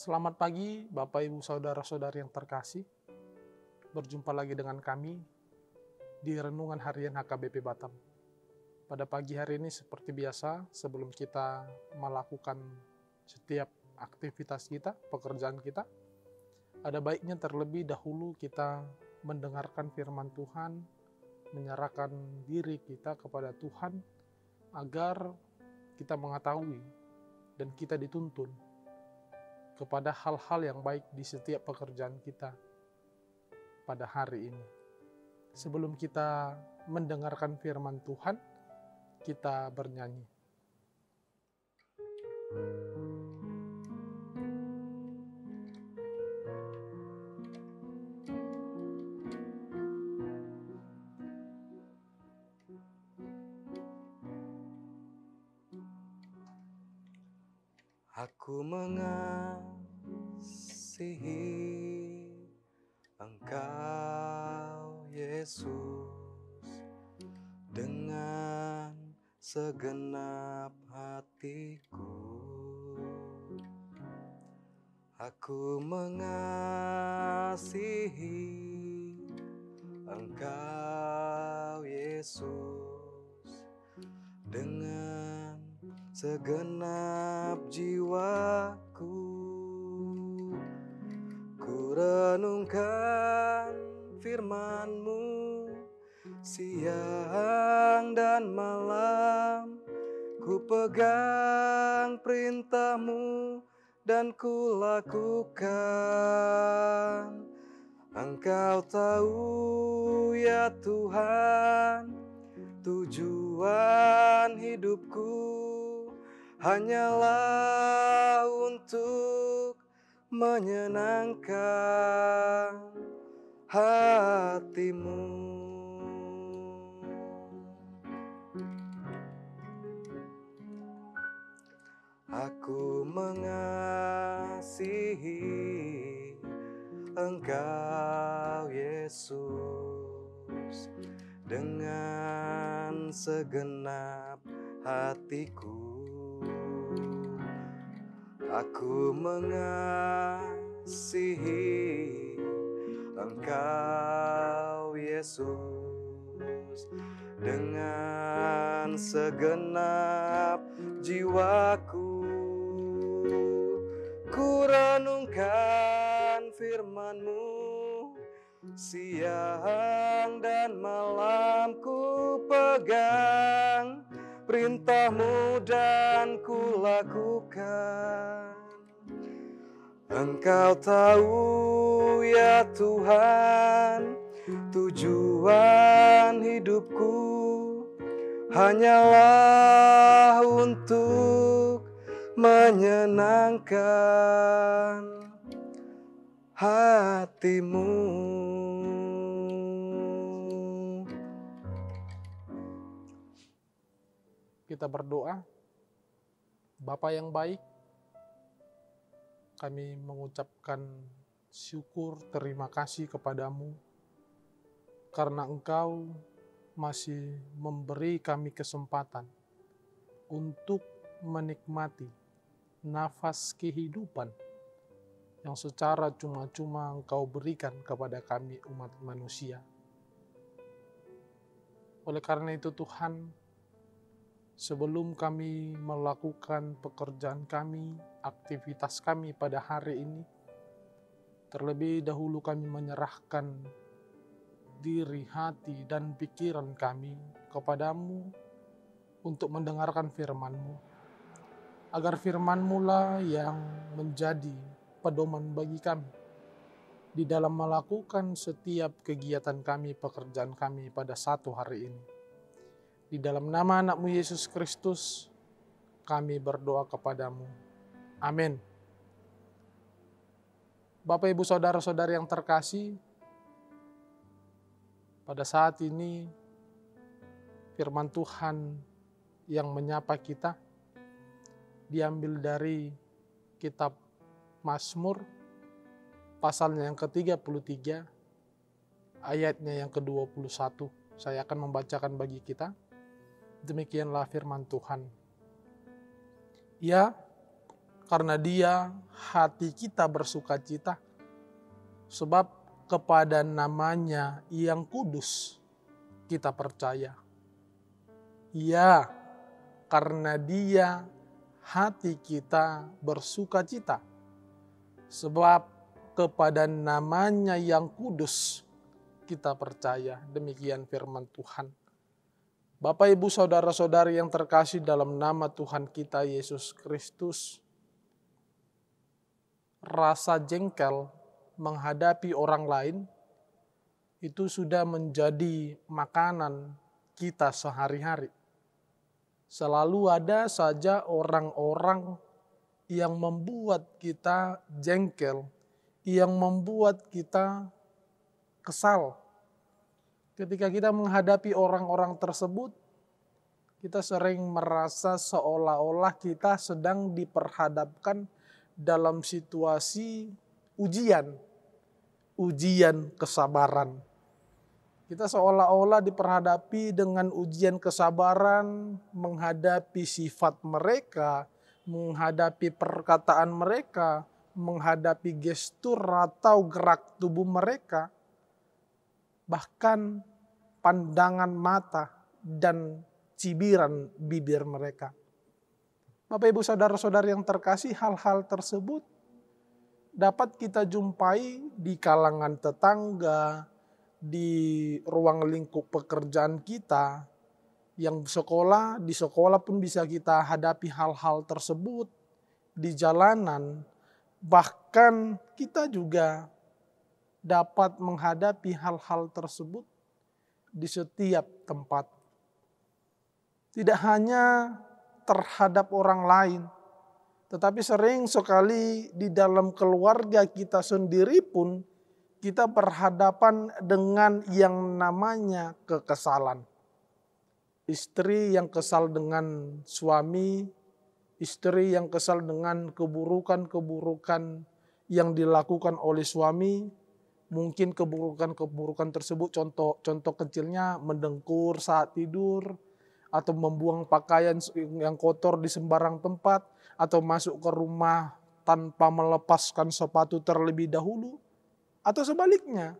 Selamat pagi Bapak Ibu Saudara-saudari yang terkasih. Berjumpa lagi dengan kami di Renungan Harian HKBP Batam. Pada pagi hari ini seperti biasa, sebelum kita melakukan setiap aktivitas kita, pekerjaan kita, ada baiknya terlebih dahulu kita mendengarkan firman Tuhan, menyerahkan diri kita kepada Tuhan agar kita mengetahui dan kita dituntun kepada hal-hal yang baik di setiap pekerjaan kita pada hari ini. Sebelum kita mendengarkan firman Tuhan, kita bernyanyi. Aku mengasihi Engkau, Yesus, dengan segenap hatiku. Aku mengasihi Engkau, Yesus, dengan segenap jiwaku. Ku renungkan firman-Mu siang dan malam. Ku pegang perintah-Mu dan ku lakukan. Engkau tahu ya Tuhan, tujuan hidupku hanyalah untuk menyenangkan hati-Mu. Aku mengasihi Engkau, Yesus, dengan segenap hatiku. Aku mengasihi Engkau, Yesus, dengan segenap jiwaku. Ku renungkan firman-Mu siang dan malam. Ku pegang perintah-Mu dan ku lakukan. Engkau tahu ya Tuhan, tujuan hidupku hanyalah untuk menyenangkan hati-Mu. Kita berdoa. Bapa yang baik, kami mengucapkan syukur terima kasih kepadamu karena Engkau masih memberi kami kesempatan untuk menikmati nafas kehidupan yang secara cuma-cuma Engkau berikan kepada kami umat manusia. Oleh karena itu Tuhan, sebelum kami melakukan pekerjaan kami, aktivitas kami pada hari ini, terlebih dahulu kami menyerahkan diri, hati, dan pikiran kami kepadamu untuk mendengarkan firman-Mu. Agar firman-Mu lah yang menjadi pedoman bagi kami di dalam melakukan setiap kegiatan kami, pekerjaan kami pada satu hari ini. Di dalam nama anak-Mu Yesus Kristus, kami berdoa kepadamu. Amin. Bapak, Ibu, Saudara-saudari yang terkasih, pada saat ini firman Tuhan yang menyapa kita diambil dari kitab Mazmur, pasalnya yang ke-33, ayatnya yang ke-21. Saya akan membacakan bagi kita. Demikianlah firman Tuhan. Ya, karena Dia hati kita bersukacita, sebab kepada nama-Nya yang kudus kita percaya. Ya, karena Dia hati kita bersukacita, sebab kepada nama-Nya yang kudus kita percaya. Demikian firman Tuhan. Bapak, Ibu, Saudara-saudari yang terkasih dalam nama Tuhan kita Yesus Kristus, rasa jengkel menghadapi orang lain itu sudah menjadi makanan kita sehari-hari. Selalu ada saja orang-orang yang membuat kita jengkel, yang membuat kita kesal. Ketika kita menghadapi orang-orang tersebut, kita sering merasa seolah-olah kita sedang diperhadapkan dalam situasi ujian kesabaran. Kita seolah-olah diperhadapi dengan ujian kesabaran, menghadapi sifat mereka, menghadapi perkataan mereka, menghadapi gestur atau gerak tubuh mereka, bahkan pandangan mata dan cibiran bibir mereka. Bapak, Ibu, Saudara-saudari yang terkasih, hal-hal tersebut dapat kita jumpai di kalangan tetangga, di ruang lingkup pekerjaan kita, yang di sekolah pun bisa kita hadapi hal-hal tersebut, di jalanan, bahkan kita juga dapat menghadapi hal-hal tersebut di setiap tempat. Tidak hanya terhadap orang lain, tetapi sering sekali di dalam keluarga kita sendiri pun kita berhadapan dengan yang namanya kekesalan. Istri yang kesal dengan suami, istri yang kesal dengan keburukan-keburukan yang dilakukan oleh suami. Mungkin keburukan-keburukan tersebut contoh kecilnya mendengkur saat tidur, atau membuang pakaian yang kotor di sembarang tempat, atau masuk ke rumah tanpa melepaskan sepatu terlebih dahulu. Atau sebaliknya,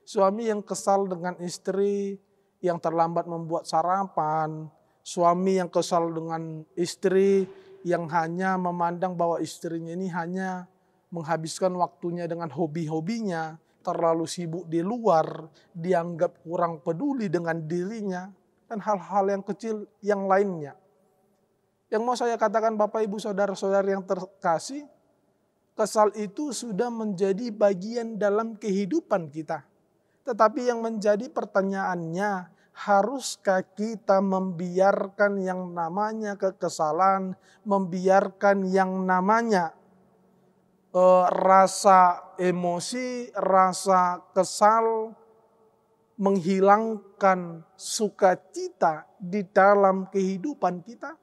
suami yang kesal dengan istri yang terlambat membuat sarapan, suami yang kesal dengan istri yang hanya memandang bahwa istrinya ini hanya menghabiskan waktunya dengan hobi-hobinya, terlalu sibuk di luar, dianggap kurang peduli dengan dirinya, dan hal-hal yang kecil yang lainnya. Yang mau saya katakan Bapak, Ibu, Saudara-saudari yang terkasih, kesal itu sudah menjadi bagian dalam kehidupan kita. Tetapi yang menjadi pertanyaannya, haruskah kita membiarkan yang namanya kekesalan, membiarkan yang namanya rasa emosi, rasa kesal, menghilangkan sukacita di dalam kehidupan kita?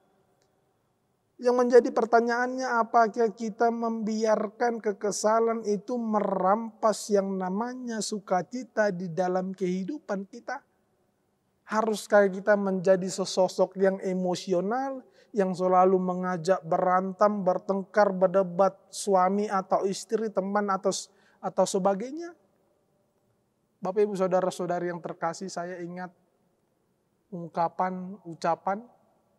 Yang menjadi pertanyaannya, apakah kita membiarkan kekesalan itu merampas yang namanya sukacita di dalam kehidupan kita? Haruskah kita menjadi sesosok yang emosional, yang selalu mengajak berantem, bertengkar, berdebat suami atau istri, teman atau sebagainya? Bapak, Ibu, Saudara-saudari yang terkasih, saya ingat ucapan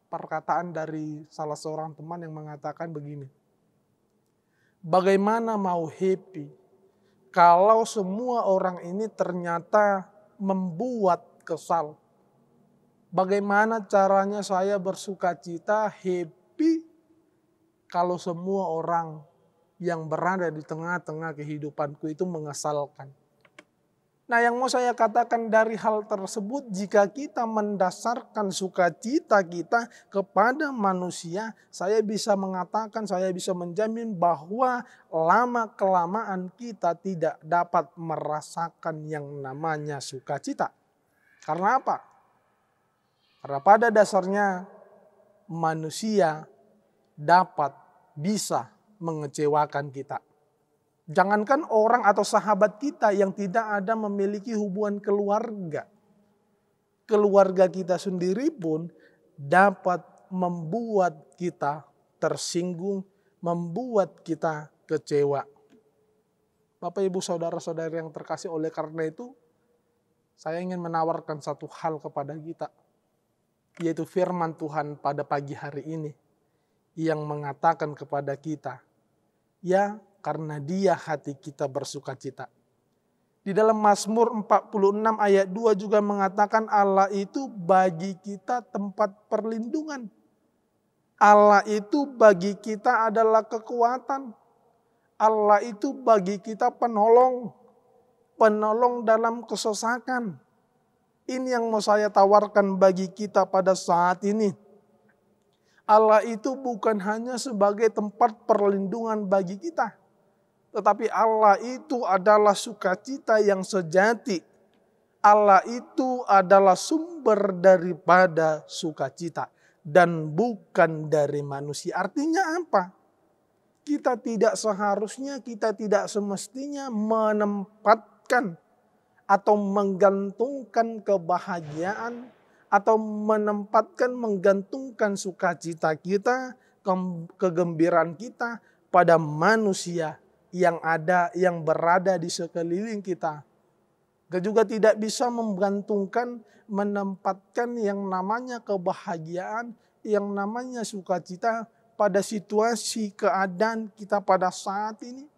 perkataan dari salah seorang teman yang mengatakan begini. Bagaimana mau happy kalau semua orang ini ternyata membuat kesal? Bagaimana caranya saya bersukacita, happy, kalau semua orang yang berada di tengah-tengah kehidupanku itu mengesalkan? Nah, yang mau saya katakan dari hal tersebut, jika kita mendasarkan sukacita kita kepada manusia, saya bisa mengatakan, saya bisa menjamin bahwa lama-kelamaan kita tidak dapat merasakan yang namanya sukacita. Karena apa? Karena pada dasarnya manusia bisa mengecewakan kita. Jangankan orang atau sahabat kita yang tidak ada memiliki hubungan keluarga. Keluarga kita sendiri pun dapat membuat kita tersinggung, membuat kita kecewa. Bapak, Ibu, Saudara-saudari yang terkasih, oleh karena itu saya ingin menawarkan satu hal kepada kita, yaitu firman Tuhan pada pagi hari ini yang mengatakan kepada kita, ya, karena Dia hati kita bersukacita. Di dalam Mazmur 46 ayat 2 juga mengatakan Allah itu bagi kita tempat perlindungan. Allah itu bagi kita adalah kekuatan. Allah itu bagi kita penolong. Penolong dalam kesesakan. Ini yang mau saya tawarkan bagi kita pada saat ini. Allah itu bukan hanya sebagai tempat perlindungan bagi kita, tetapi Allah itu adalah sukacita yang sejati. Allah itu adalah sumber daripada sukacita dan bukan dari manusia. Artinya apa? Kita tidak seharusnya, kita tidak semestinya menempatkan atau menggantungkan kebahagiaan atau menggantungkan sukacita kita, kegembiraan kita pada manusia yang ada, yang berada di sekeliling kita. Kita juga tidak bisa menempatkan yang namanya kebahagiaan, yang namanya sukacita pada situasi keadaan kita pada saat ini.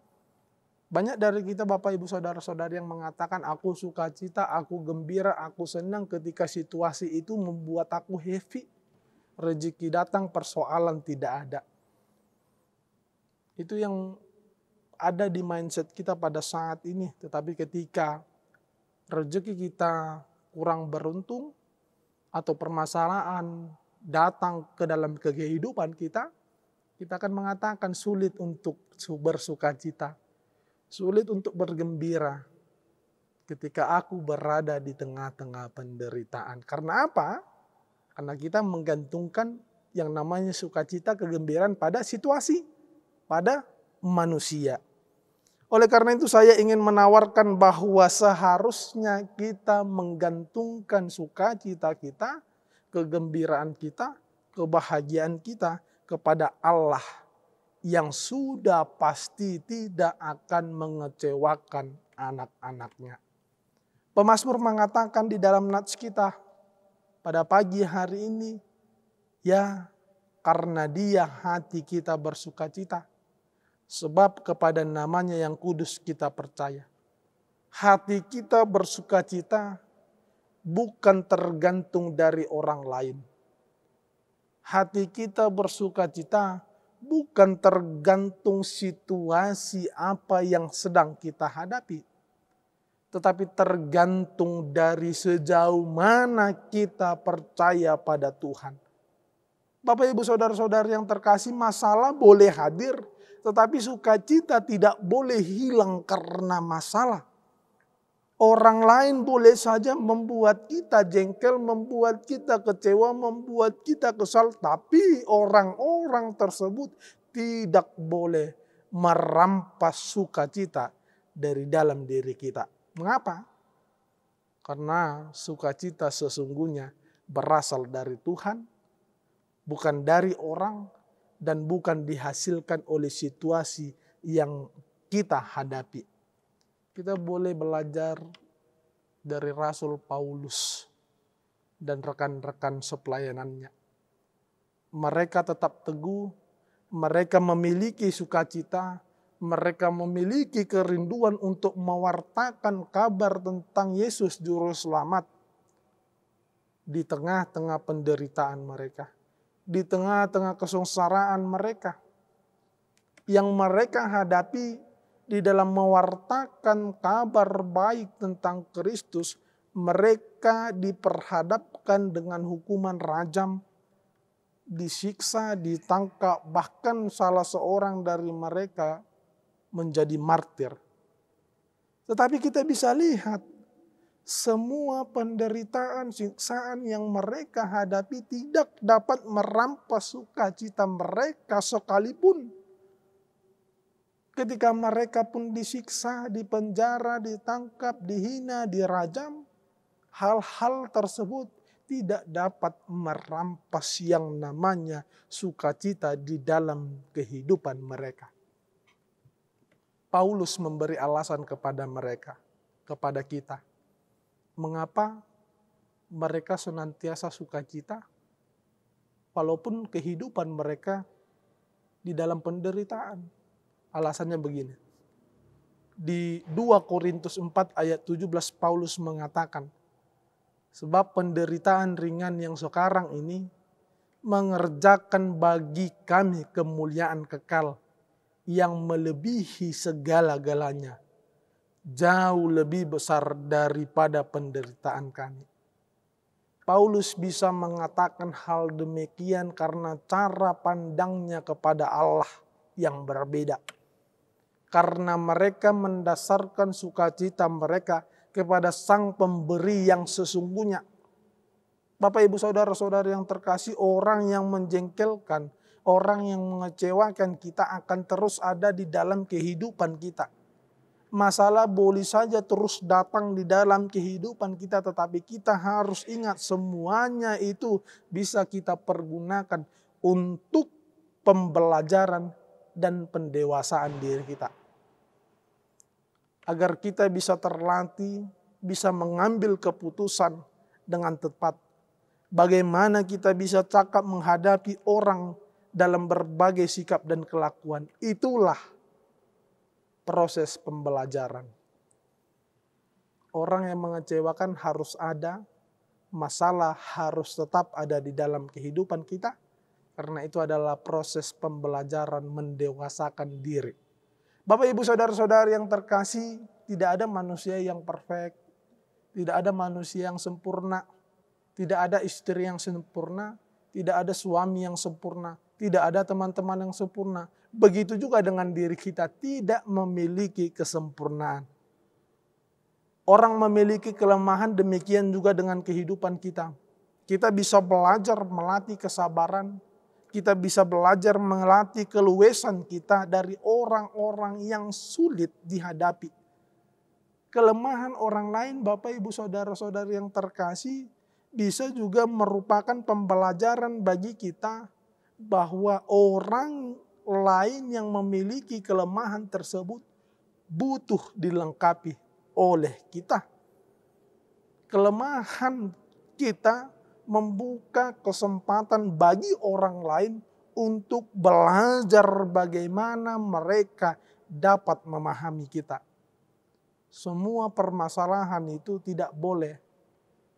Banyak dari kita, Bapak, Ibu, Saudara-saudari, yang mengatakan aku sukacita, aku gembira, aku senang ketika situasi itu membuat aku happy. Rezeki datang, persoalan tidak ada. Itu yang ada di mindset kita pada saat ini. Tetapi ketika rezeki kita kurang beruntung atau permasalahan datang ke dalam kehidupan kita, kita akan mengatakan sulit untuk bersukacita, sulit untuk bergembira ketika aku berada di tengah-tengah penderitaan. Karena apa? Karena kita menggantungkan yang namanya sukacita, kegembiraan pada situasi, pada manusia. Oleh karena itu saya ingin menawarkan bahwa seharusnya kita menggantungkan sukacita kita, kegembiraan kita, kebahagiaan kita kepada Allah yang sudah pasti tidak akan mengecewakan anak-anaknya. Pemazmur mengatakan di dalam nats kita pada pagi hari ini, ya, karena Dia hati kita bersukacita. Sebab kepada namanya yang kudus kita percaya. Hati kita bersukacita bukan tergantung dari orang lain. Hati kita bersukacita bukan tergantung situasi apa yang sedang kita hadapi. Tetapi tergantung dari sejauh mana kita percaya pada Tuhan. Bapak, Ibu, Saudara-saudari yang terkasih, masalah boleh hadir, tetapi sukacita tidak boleh hilang karena masalah. Orang lain boleh saja membuat kita jengkel, membuat kita kecewa, membuat kita kesal. Tapi orang-orang tersebut tidak boleh merampas sukacita dari dalam diri kita. Mengapa? Karena sukacita sesungguhnya berasal dari Tuhan, bukan dari orang, dan bukan dihasilkan oleh situasi yang kita hadapi. Kita boleh belajar dari Rasul Paulus dan rekan-rekan sepelayanannya. Mereka tetap teguh, mereka memiliki sukacita, mereka memiliki kerinduan untuk mewartakan kabar tentang Yesus Juru Selamat di tengah-tengah penderitaan mereka. Di tengah-tengah kesengsaraan mereka, yang mereka hadapi di dalam mewartakan kabar baik tentang Kristus, mereka diperhadapkan dengan hukuman rajam, disiksa, ditangkap, bahkan salah seorang dari mereka menjadi martir. Tetapi kita bisa lihat, semua penderitaan, siksaan yang mereka hadapi tidak dapat merampas sukacita mereka sekalipun. Ketika mereka pun disiksa, dipenjara, ditangkap, dihina, dirajam, hal-hal tersebut tidak dapat merampas yang namanya sukacita di dalam kehidupan mereka. Paulus memberi alasan kepada mereka, kepada kita. Mengapa mereka senantiasa sukacita walaupun kehidupan mereka di dalam penderitaan. Alasannya begini. Di 2 Korintus 4 ayat 17 Paulus mengatakan, sebab penderitaan ringan yang sekarang ini mengerjakan bagi kami kemuliaan kekal yang melebihi segala-galanya, jauh lebih besar daripada penderitaan kami. Paulus bisa mengatakan hal demikian karena cara pandangnya kepada Allah yang berbeda. Karena mereka mendasarkan sukacita mereka kepada Sang Pemberi yang sesungguhnya. Bapak, Ibu, Saudara-saudara yang terkasih, orang yang menjengkelkan, orang yang mengecewakan kita akan terus ada di dalam kehidupan kita. Masalah boleh saja terus datang di dalam kehidupan kita, tetapi kita harus ingat semuanya itu bisa kita pergunakan untuk pembelajaran dan pendewasaan diri kita. Agar kita bisa terlatih, bisa mengambil keputusan dengan tepat. Bagaimana kita bisa cakap menghadapi orang dalam berbagai sikap dan kelakuan. Itulah proses pembelajaran. Orang yang mengecewakan harus ada, masalah harus tetap ada di dalam kehidupan kita, karena itu adalah proses pembelajaran mendewasakan diri. Bapak, Ibu, Saudara-saudara yang terkasih, tidak ada manusia yang perfect, tidak ada manusia yang sempurna, tidak ada istri yang sempurna, tidak ada suami yang sempurna, tidak ada teman-teman yang sempurna. Begitu juga dengan diri kita, tidak memiliki kesempurnaan. Orang memiliki kelemahan, demikian juga dengan kehidupan kita. Kita bisa belajar melatih kesabaran, kita bisa belajar melatih keluasan kita dari orang-orang yang sulit dihadapi. Kelemahan orang lain, Bapak, Ibu, Saudara-saudari yang terkasih, bisa juga merupakan pembelajaran bagi kita bahwa orang lain yang memiliki kelemahan tersebut butuh dilengkapi oleh kita. Kelemahan kita membuka kesempatan bagi orang lain untuk belajar bagaimana mereka dapat memahami kita. Semua permasalahan itu tidak boleh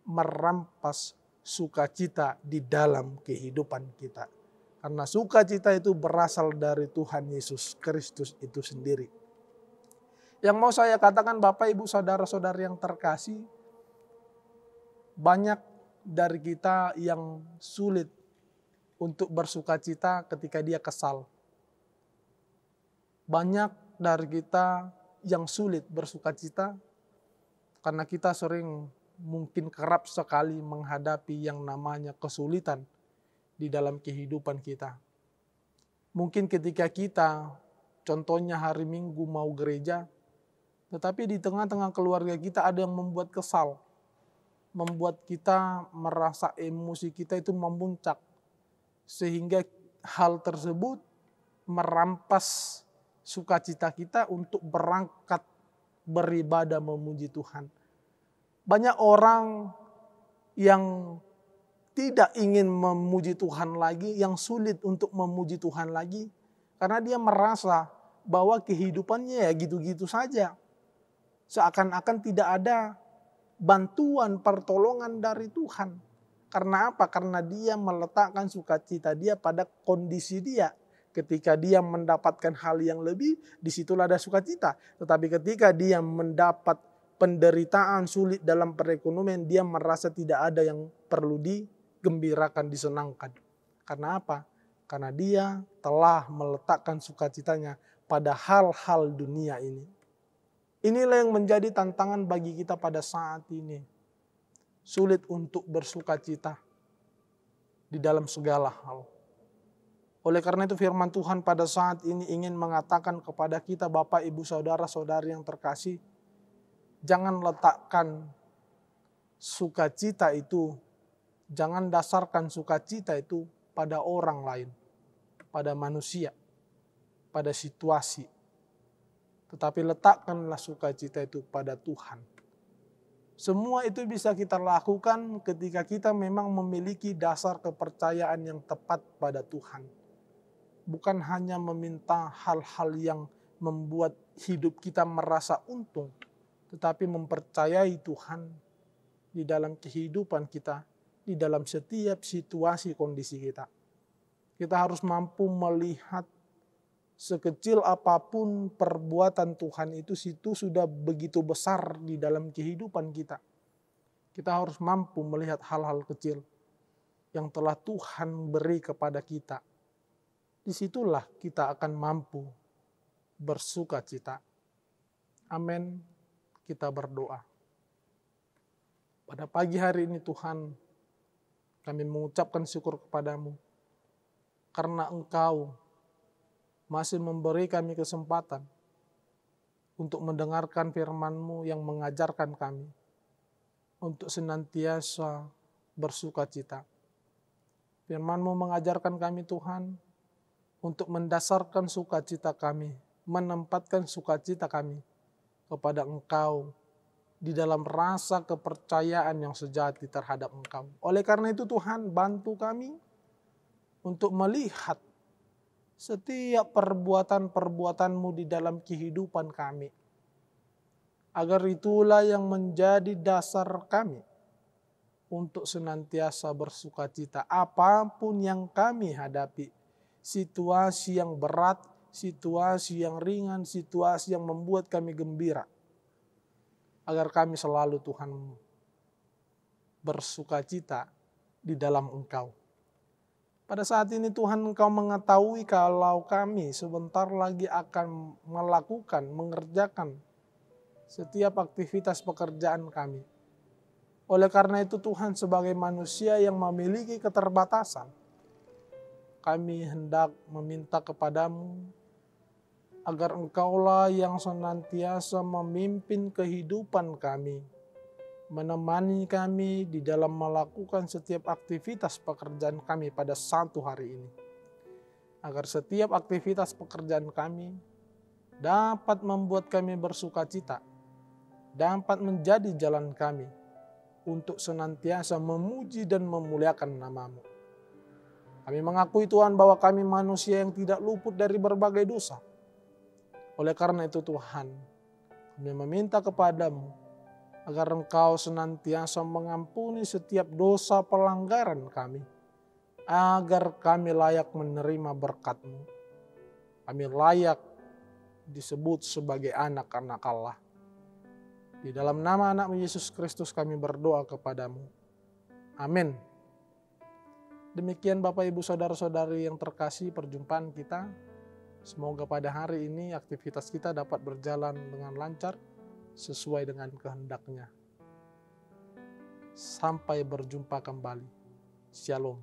merampas sukacita di dalam kehidupan kita. Karena sukacita itu berasal dari Tuhan Yesus Kristus itu sendiri. Yang mau saya katakan, Bapak, Ibu, Saudara-saudari yang terkasih, banyak dari kita yang sulit untuk bersukacita ketika dia kesal. Banyak dari kita yang sulit bersukacita karena kita sering mungkin kerap sekali menghadapi yang namanya kesulitan di dalam kehidupan kita. Mungkin ketika kita, contohnya hari Minggu mau gereja, tetapi di tengah-tengah keluarga kita ada yang membuat kesal, membuat kita merasa emosi kita itu memuncak, sehingga hal tersebut merampas sukacita kita untuk berangkat beribadah memuji Tuhan. Banyak orang yang tidak ingin memuji Tuhan lagi, yang sulit untuk memuji Tuhan lagi, karena dia merasa bahwa kehidupannya ya gitu-gitu saja. Seakan-akan tidak ada bantuan pertolongan dari Tuhan. Karena apa? Karena dia meletakkan sukacita dia pada kondisi dia. Ketika dia mendapatkan hal yang lebih, disitulah ada sukacita. Tetapi ketika dia mendapat penderitaan sulit dalam perekonomian, dia merasa tidak ada yang perlu digembirakan, disenangkan. Karena apa? Karena dia telah meletakkan sukacitanya pada hal-hal dunia ini. Inilah yang menjadi tantangan bagi kita pada saat ini. Sulit untuk bersukacita di dalam segala hal. Oleh karena itu firman Tuhan pada saat ini ingin mengatakan kepada kita, Bapak, Ibu, Saudara-saudari yang terkasih, jangan letakkan sukacita itu Jangan dasarkan sukacita itu pada orang lain, pada manusia, pada situasi. Tetapi letakkanlah sukacita itu pada Tuhan. Semua itu bisa kita lakukan ketika kita memang memiliki dasar kepercayaan yang tepat pada Tuhan. Bukan hanya meminta hal-hal yang membuat hidup kita merasa untung, tetapi mempercayai Tuhan di dalam kehidupan kita, di dalam setiap situasi kondisi kita. Kita harus mampu melihat sekecil apapun perbuatan Tuhan itu sudah begitu besar di dalam kehidupan kita. Kita harus mampu melihat hal-hal kecil yang telah Tuhan beri kepada kita. Disitulah kita akan mampu bersuka cita. Amin. Kita berdoa. Pada pagi hari ini Tuhan, kami mengucapkan syukur kepadamu karena Engkau masih memberi kami kesempatan untuk mendengarkan firman-Mu yang mengajarkan kami untuk senantiasa bersuka cita. Firman-Mu mengajarkan kami Tuhan untuk mendasarkan sukacita kami, menempatkan sukacita kami kepada Engkau di dalam rasa kepercayaan yang sejati terhadap Engkau. Oleh karena itu Tuhan, bantu kami untuk melihat setiap perbuatan-perbuatan-Mu di dalam kehidupan kami. Agar itulah yang menjadi dasar kami untuk senantiasa bersukacita apapun yang kami hadapi. Situasi yang berat, situasi yang ringan, situasi yang membuat kami gembira. Agar kami selalu Tuhan bersukacita di dalam Engkau. Pada saat ini Tuhan Engkau mengetahui kalau kami sebentar lagi akan mengerjakan setiap aktivitas pekerjaan kami. Oleh karena itu Tuhan, sebagai manusia yang memiliki keterbatasan, kami hendak meminta kepadamu agar Engkaulah yang senantiasa memimpin kehidupan kami, menemani kami di dalam melakukan setiap aktivitas pekerjaan kami pada satu hari ini. Agar setiap aktivitas pekerjaan kami dapat membuat kami bersukacita, dapat menjadi jalan kami untuk senantiasa memuji dan memuliakan nama-Mu. Kami mengakui Tuhan bahwa kami manusia yang tidak luput dari berbagai dosa. Oleh karena itu Tuhan, kami meminta kepadamu agar Engkau senantiasa mengampuni setiap dosa pelanggaran kami, agar kami layak menerima berkat-Mu. Kami layak disebut sebagai anak-anak Allah. Di dalam nama anak-Mu Yesus Kristus kami berdoa kepadamu. Amin. Demikian Bapak Ibu Saudara-saudari yang terkasih, perjumpaan kita. Semoga pada hari ini aktivitas kita dapat berjalan dengan lancar sesuai dengan kehendak-Nya. Sampai berjumpa kembali. Shalom.